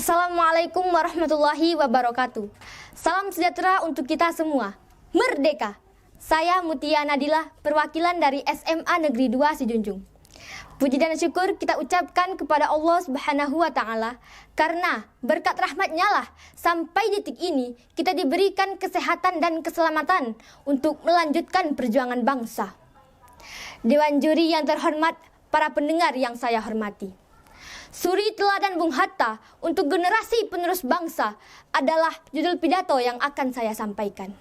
Assalamualaikum warahmatullahi wabarakatuh. Salam sejahtera untuk kita semua. Merdeka! Saya Mutia Nadila, perwakilan dari SMA Negeri 2 Sijunjung. Puji dan syukur kita ucapkan kepada Allah Subhanahu wa Ta'ala, karena berkat rahmat-Nya lah sampai detik ini kita diberikan kesehatan dan keselamatan untuk melanjutkan perjuangan bangsa. Dewan juri yang terhormat, para pendengar yang saya hormati. Suri Teladan Bung Hatta untuk generasi penerus bangsa adalah judul pidato yang akan saya sampaikan.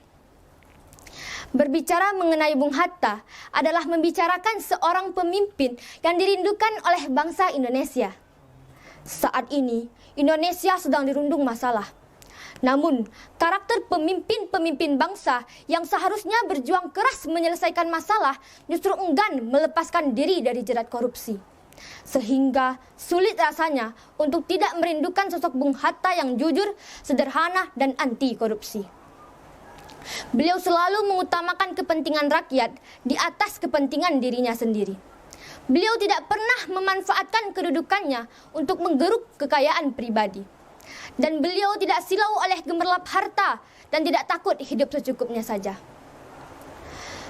Berbicara mengenai Bung Hatta adalah membicarakan seorang pemimpin yang dirindukan oleh bangsa Indonesia. Saat ini, Indonesia sedang dirundung masalah. Namun, karakter pemimpin-pemimpin bangsa yang seharusnya berjuang keras menyelesaikan masalah justru enggan melepaskan diri dari jerat korupsi. Sehingga sulit rasanya untuk tidak merindukan sosok Bung Hatta yang jujur, sederhana, dan anti korupsi. Beliau selalu mengutamakan kepentingan rakyat di atas kepentingan dirinya sendiri. Beliau tidak pernah memanfaatkan kedudukannya untuk menggeruk kekayaan pribadi. Dan beliau tidak silau oleh gemerlap harta dan tidak takut hidup secukupnya saja.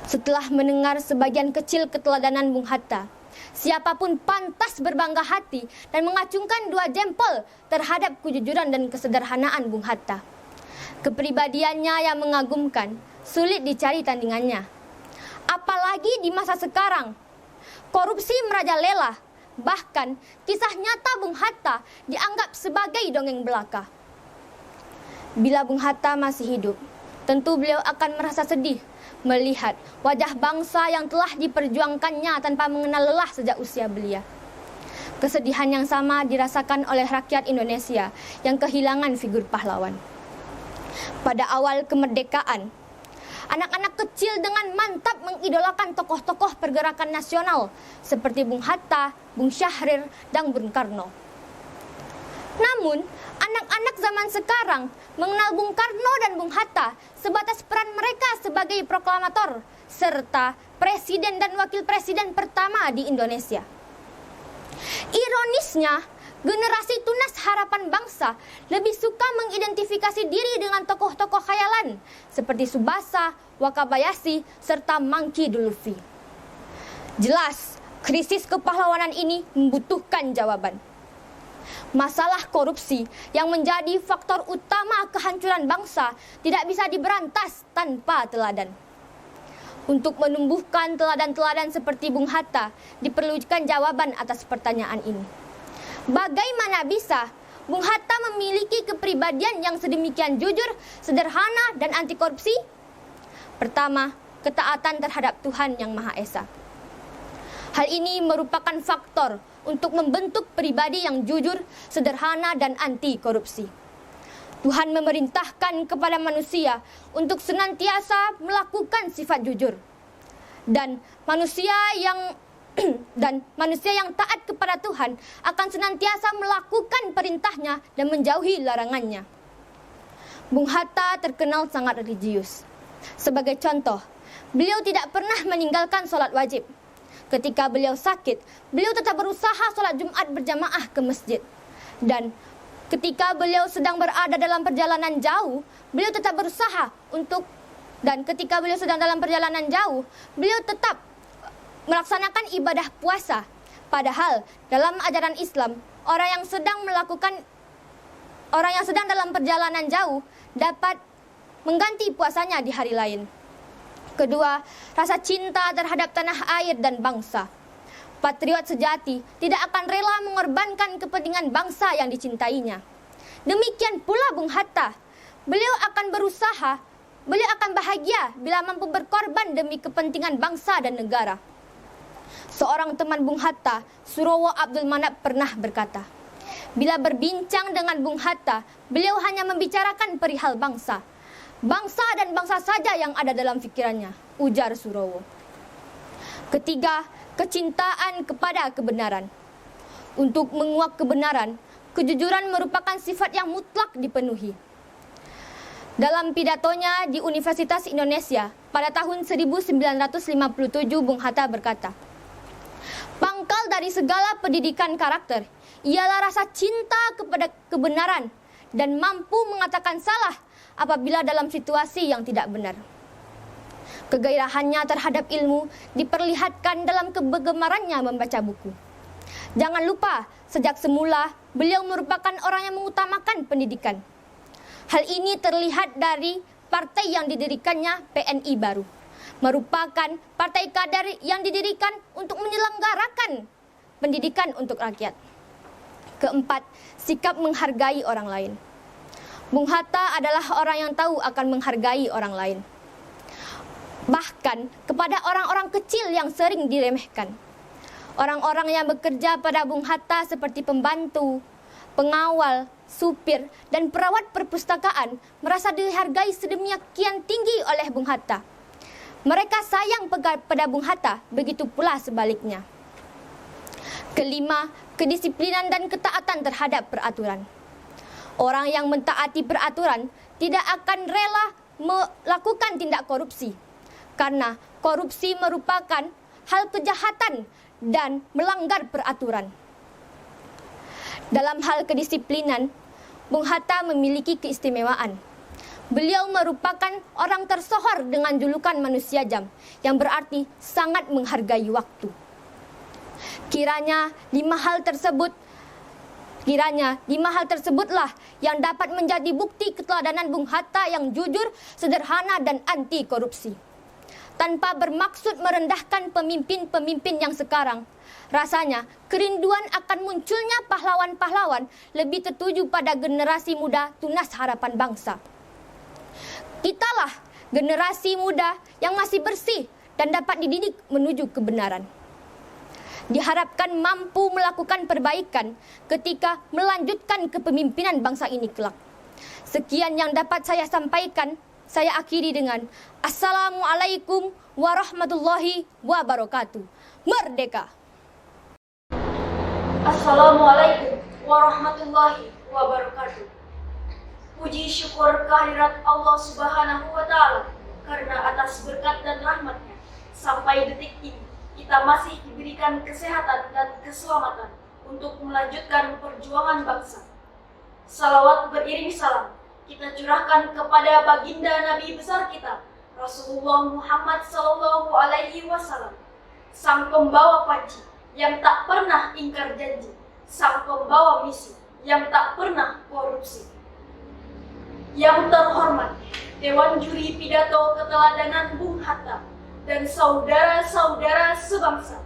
Setelah mendengar sebagian kecil keteladanan Bung Hatta, siapapun pantas berbangga hati dan mengacungkan dua jempol terhadap kejujuran dan kesederhanaan Bung Hatta. Kepribadiannya yang mengagumkan, sulit dicari tandingannya. Apalagi di masa sekarang, korupsi merajalela. Bahkan, kisah nyata Bung Hatta dianggap sebagai dongeng belaka. Bila Bung Hatta masih hidup, tentu beliau akan merasa sedih melihat wajah bangsa yang telah diperjuangkannya tanpa mengenal lelah sejak usia belia. Kesedihan yang sama dirasakan oleh rakyat Indonesia yang kehilangan figur pahlawan. Pada awal kemerdekaan, anak-anak kecil dengan mantap mengidolakan tokoh-tokoh pergerakan nasional seperti Bung Hatta, Bung Syahrir, dan Bung Karno. Namun, anak-anak zaman sekarang mengenal Bung Karno dan Bung Hatta sebatas peran mereka sebagai proklamator serta presiden dan wakil presiden pertama di Indonesia. Ironisnya, generasi tunas harapan bangsa lebih suka mengidentifikasi diri dengan tokoh-tokoh khayalan seperti Tsubasa, Wakabayashi, serta Monkey D. Luffy. Jelas, krisis kepahlawanan ini membutuhkan jawaban. Masalah korupsi yang menjadi faktor utama kehancuran bangsa tidak bisa diberantas tanpa teladan. Untuk menumbuhkan teladan-teladan seperti Bung Hatta, diperlukan jawaban atas pertanyaan ini. Bagaimana bisa Bung Hatta memiliki kepribadian yang sedemikian jujur, sederhana, dan anti korupsi? Pertama, ketaatan terhadap Tuhan Yang Maha Esa. Hal ini merupakan faktor untuk membentuk pribadi yang jujur, sederhana, dan anti korupsi. Tuhan memerintahkan kepada manusia untuk senantiasa melakukan sifat jujur. Dan manusia yang taat kepada Tuhan akan senantiasa melakukan perintahnya dan menjauhi larangannya. Bung Hatta terkenal sangat religius. Sebagai contoh, beliau tidak pernah meninggalkan sholat wajib. Ketika beliau sakit, beliau tetap berusaha sholat Jumat berjamaah ke masjid. Dan ketika beliau sedang berada dalam perjalanan jauh, beliau tetap berusaha beliau tetap melaksanakan ibadah puasa. Padahal dalam ajaran Islam, orang yang sedang dalam perjalanan jauh dapat mengganti puasanya di hari lain. Kedua, rasa cinta terhadap tanah air dan bangsa. Patriot sejati tidak akan rela mengorbankan kepentingan bangsa yang dicintainya. Demikian pula Bung Hatta. Beliau akan bahagia bila mampu berkorban demi kepentingan bangsa dan negara. Seorang teman Bung Hatta, Surowo Abdul Manap, pernah berkata, bila berbincang dengan Bung Hatta, beliau hanya membicarakan perihal bangsa. Bangsa dan bangsa saja yang ada dalam pikirannya, ujar Surowo. Ketiga, kecintaan kepada kebenaran. Untuk menguak kebenaran, kejujuran merupakan sifat yang mutlak dipenuhi. Dalam pidatonya di Universitas Indonesia pada tahun 1957, Bung Hatta berkata, pangkal dari segala pendidikan karakter ialah rasa cinta kepada kebenaran dan mampu mengatakan salah apabila dalam situasi yang tidak benar. Kegairahannya terhadap ilmu diperlihatkan dalam kegemarannya membaca buku. Jangan lupa, sejak semula beliau merupakan orang yang mengutamakan pendidikan. Hal ini terlihat dari partai yang didirikannya, PNI Baru, merupakan partai kader yang didirikan untuk menyelenggarakan pendidikan untuk rakyat. Keempat, sikap menghargai orang lain. Bung Hatta adalah orang yang tahu akan menghargai orang lain, bahkan kepada orang-orang kecil yang sering diremehkan. Orang-orang yang bekerja pada Bung Hatta seperti pembantu, pengawal, supir, dan perawat perpustakaan merasa dihargai sedemikian tinggi oleh Bung Hatta. Mereka sayang pada Bung Hatta, begitu pula sebaliknya. Kelima, kedisiplinan dan ketaatan terhadap peraturan. Orang yang mentaati peraturan tidak akan rela melakukan tindak korupsi, karena korupsi merupakan hal kejahatan dan melanggar peraturan. Dalam hal kedisiplinan, Bung Hatta memiliki keistimewaan. Beliau merupakan orang tersohor dengan julukan manusia jam, yang berarti sangat menghargai waktu. Kiranya lima hal tersebutlah yang dapat menjadi bukti keteladanan Bung Hatta yang jujur, sederhana, dan anti korupsi. Tanpa bermaksud merendahkan pemimpin-pemimpin yang sekarang, rasanya kerinduan akan munculnya pahlawan-pahlawan lebih tertuju pada generasi muda tunas harapan bangsa. Kitalah generasi muda yang masih bersih dan dapat dididik menuju kebenaran. Diharapkan mampu melakukan perbaikan ketika melanjutkan kepemimpinan bangsa ini kelak. Sekian yang dapat saya sampaikan. Saya akhiri dengan Assalamualaikum warahmatullahi wabarakatuh. Merdeka! Assalamualaikum warahmatullahi wabarakatuh. Puji syukur kehadirat Allah Subhanahu wa Ta'ala, karena atas berkat dan rahmatnya sampai detik ini kita masih diberikan kesehatan dan keselamatan untuk melanjutkan perjuangan bangsa. Salawat beriring salam kita curahkan kepada baginda Nabi besar kita, Rasulullah Muhammad Sallallahu Alaihi Wasallam, sang pembawa panji yang tak pernah ingkar janji, sang pembawa misi yang tak pernah korupsi. Yang terhormat Dewan Juri Pidato Keteladanan Bung Hatta dan saudara-saudara sebangsa,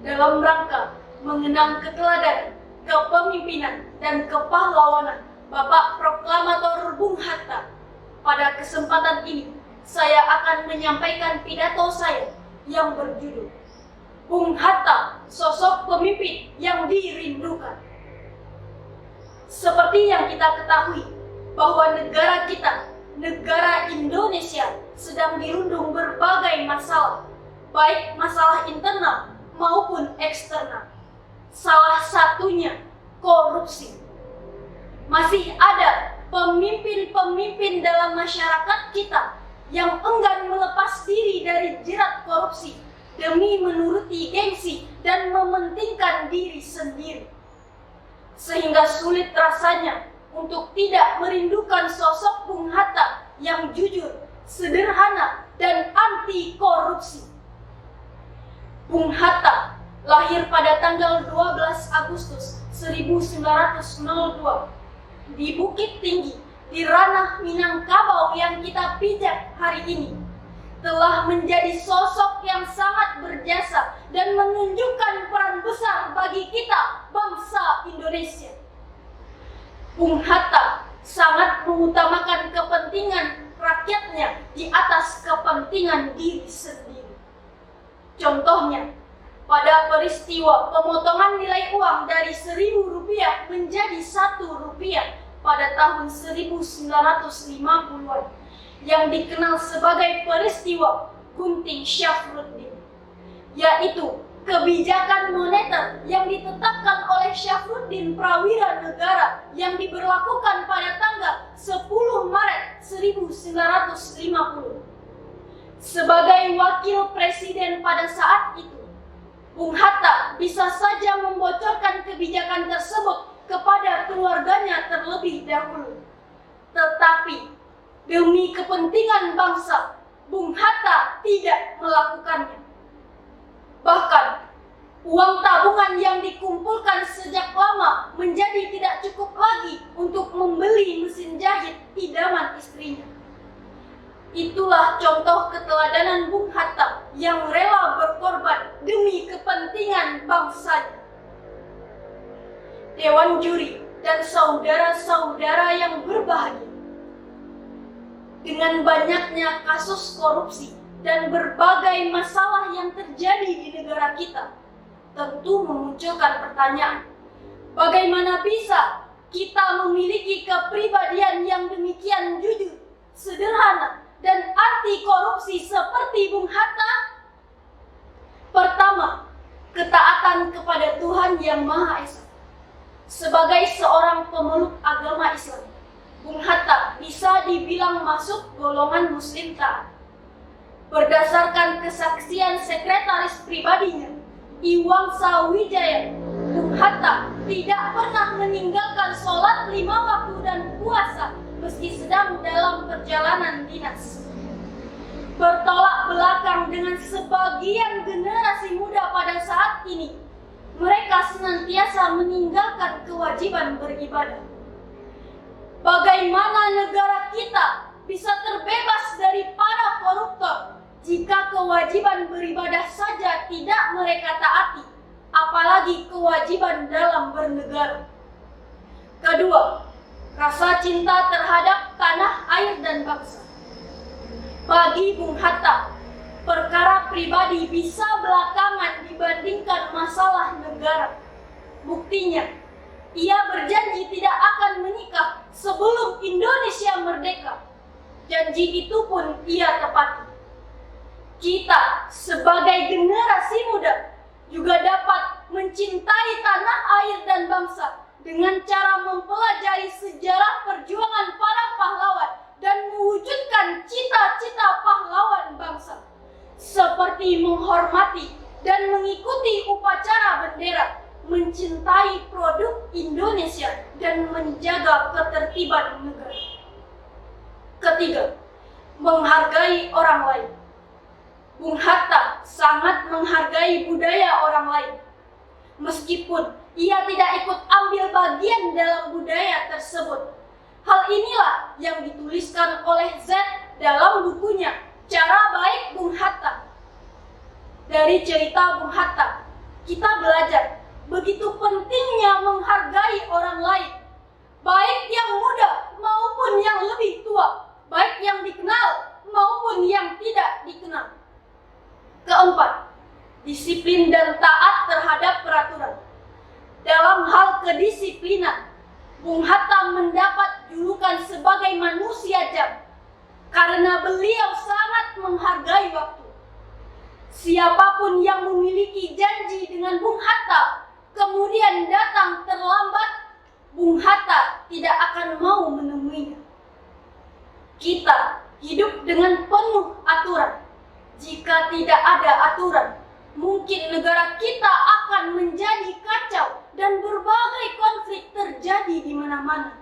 dalam rangka mengenang keteladanan, kepemimpinan, dan kepahlawanan Bapak Proklamator Bung Hatta, pada kesempatan ini saya akan menyampaikan pidato saya yang berjudul Bung Hatta, sosok pemimpin yang dirindukan. Seperti yang kita ketahui bahwa negara kita, negara Indonesia, sedang dirundung berbagai masalah, baik masalah internal maupun eksternal. Salah satunya korupsi. Masih ada pemimpin-pemimpin dalam masyarakat kita yang enggan melepas diri dari jerat korupsi demi menuruti gengsi dan mementingkan diri sendiri. Sehingga sulit rasanya untuk tidak merindukan sosok Bung Hatta yang jujur, sederhana, dan anti korupsi. Bung Hatta lahir pada tanggal 12 Agustus 1902 di Bukit Tinggi di ranah Minangkabau yang kita pijak hari ini. Telah menjadi sosok yang sangat berjasa dan menunjukkan peran besar bagi kita, bangsa Indonesia. Bung Hatta sangat mengutamakan kepentingan rakyatnya di atas kepentingan diri sendiri. Contohnya, pada peristiwa pemotongan nilai uang dari Rp1.000 menjadi Rp1 pada tahun 1950-an, yang dikenal sebagai peristiwa Gunting Syafruddin, yaitu kebijakan moneter yang ditetapkan oleh Syafruddin Prawira Negara yang diberlakukan pada tanggal 10 Maret 1950. Sebagai wakil presiden pada saat itu, Bung Hatta bisa saja membocorkan kebijakan tersebut kepada keluarganya terlebih dahulu. Tetapi demi kepentingan bangsa, Bung Hatta tidak melakukannya. Bahkan, uang tabungan yang dikumpulkan sejak lama menjadi tidak cukup lagi untuk membeli mesin jahit idaman istrinya. Itulah contoh keteladanan Bung Hatta yang rela berkorban demi kepentingan bangsanya. Dewan juri dan saudara-saudara yang berbahagia, dengan banyaknya kasus korupsi dan berbagai masalah yang terjadi di negara kita, tentu memunculkan pertanyaan, bagaimana bisa kita memiliki kepribadian yang demikian jujur, sederhana, dan anti korupsi seperti Bung Hatta? Pertama, ketaatan kepada Tuhan Yang Maha Esa. Sebagai seorang pemeluk agama Islam, Bung Hatta bisa dibilang masuk golongan Muslim taat. Berdasarkan kesaksian sekretaris pribadinya, Iwangsa Wijaya, Bung Hatta tidak pernah meninggalkan sholat 5 waktu dan puasa meski sedang dalam perjalanan dinas. Bertolak belakang dengan sebagian generasi muda pada saat ini, mereka senantiasa meninggalkan kewajiban beribadah. Bagaimana negara kita bisa terbebas dari para koruptor jika kewajiban beribadah saja tidak mereka taati, apalagi kewajiban dalam bernegara? Kedua, rasa cinta terhadap tanah air dan bangsa. Bagi Bung Hatta, perkara pribadi bisa belakangan dibandingkan masalah negara. Buktinya, ia berjanji tidak akan menikah sebelum Indonesia merdeka. Janji itu pun ia tepati. Kita sebagai generasi muda juga dapat mencintai tanah air dan bangsa dengan cara mempelajari sejarah perjuangan para pahlawan dan mewujudkan cita-cita pahlawan bangsa, seperti menghormati dan mengikuti upacara bendera, mencintai produk Indonesia, dan menjaga ketertiban negara. Ketiga, menghargai orang lain. Bung Hatta sangat menghargai budaya orang lain. Meskipun ia tidak ikut ambil bagian dalam budaya tersebut. Hal inilah yang dituliskan oleh Z dalam bukunya Cara Baik Bung Hatta. Dari cerita Bung Hatta, kita belajar begitu pentingnya menghargai orang lain, baik yang muda maupun yang lebih tua, baik yang dikenal maupun yang tidak dikenal. Keempat, disiplin dan taat terhadap peraturan. Dalam hal kedisiplinan, Bung Hatta mendapat julukan sebagai manusia jam karena beliau sangat menghargai waktu. Siapapun yang memiliki janji dengan Bung Hatta kemudian datang terlambat, Bung Hatta tidak akan mau menemuinya. Kita hidup dengan penuh aturan. Jika tidak ada aturan, mungkin negara kita akan menjadi kacau dan berbagai konflik terjadi di mana-mana.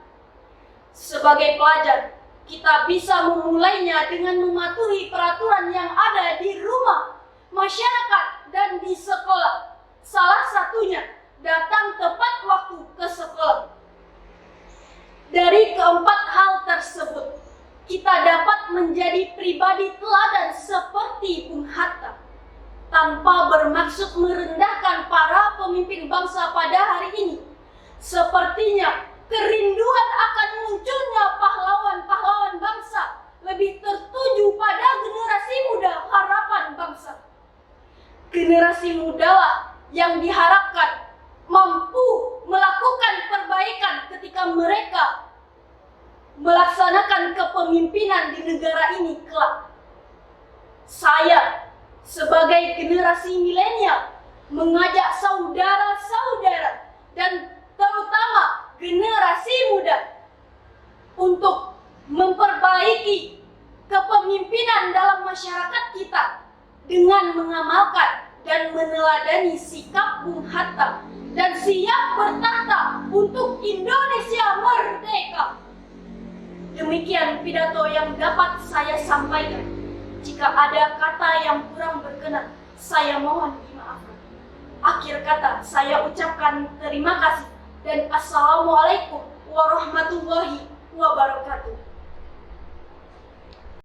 Sebagai pelajar, kita bisa memulainya dengan mematuhi peraturan yang ada di rumah, masyarakat, dan di sekolah. Salah satunya, datang tepat waktu ke sekolah. Dari keempat hal tersebut, kita dapat menjadi pribadi teladan seperti Bung Hatta, tanpa bermaksud merendahkan para pemimpin bangsa pada hari ini. Sepertinya kerinduan akan munculnya pahlawan-pahlawan bangsa lebih tertuju pada generasi muda harapan bangsa. Generasi mudalah yang diharapkan mampu melakukan perbaikan ketika mereka melaksanakan kepemimpinan di negara ini kelak. Saya sebagai generasi milenial mengajak saudara-saudara dan terutama generasi muda untuk memperbaiki kepemimpinan dalam masyarakat kita dengan mengamalkan dan meneladani sikap Bung Hatta dan siap bertahta untuk Indonesia merdeka. Demikian pidato yang dapat saya sampaikan. Jika ada kata yang kurang berkenan, saya mohon dimaafkan. Akhir kata, saya ucapkan terima kasih dan Assalamualaikum warahmatullahi wabarakatuh.